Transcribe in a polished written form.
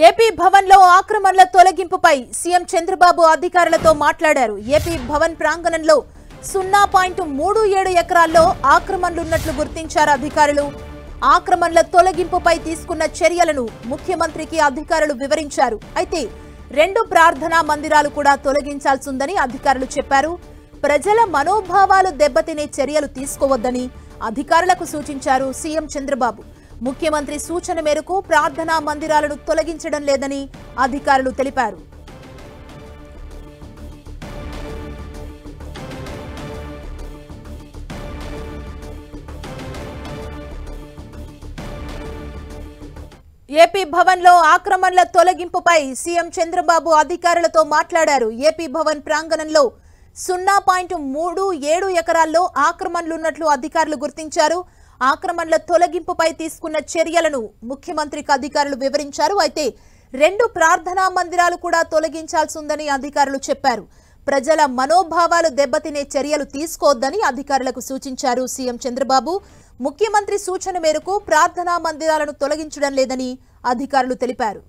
AP Bhavan లో ఆక్రమణల తొలగింపుపై CM Chandrababu అధికారులతో మాట్లాడారు. ఏపీ భవన్ ప్రాంగణంలో 0.37 ఎకరాల్లో ఆక్రమణలున్నట్లు గుర్తించారు అధికారులు. ఆక్రమణల తొలగింపుపై తీసుకున్న చర్యలను ముఖ్యమంత్రికి అధికారులు వివరించారు. అయితే 2 ప్రార్థనా మందిరాలు కూడా తొలగించాల్సిందని అధికారులు చెప్పారు. ప్రజల మనోభావాలు దెబ్బతినే చర్యలు తీసుకోవద్దని అధికారులకు సూచించారు సీఎం చంద్రబాబు. ముఖ్యమంత్రి సూచన మేరకు ప్రార్థనా మందిరాలను తొలగించడం లేదని అధికారులు తెలిపారు. ఏపీ భవన్ లో ఆక్రమణల తొలగింపుపై సీఎం చంద్రబాబు అధికారులతో మాట్లాడారు. ఏపీ భవన్ ప్రాంగణంలో 0.37 ఎకరాల్లో ఆక్రమణలున్నట్లు అధికారులు గుర్తించారు. ఆక్రమణల తొలగింపుపై తీసుకున్న చర్యలను ముఖ్యమంత్రికి అధికారులు వివరించారు. అయితే 2 ప్రార్థనా మందిరాలు కూడా తొలగించాల్సిందని అధికారులు చెప్పారు. ప్రజల మనోభావాలు దెబ్బతినే చర్యలు తీసుకోవద్దని అధికారులకు సూచించారు సీఎం చంద్రబాబు. ముఖ్యమంత్రి సూచన మేరకు ప్రార్థనా మందిరాలను తొలగించడం లేదని అధికారులు తెలిపారు.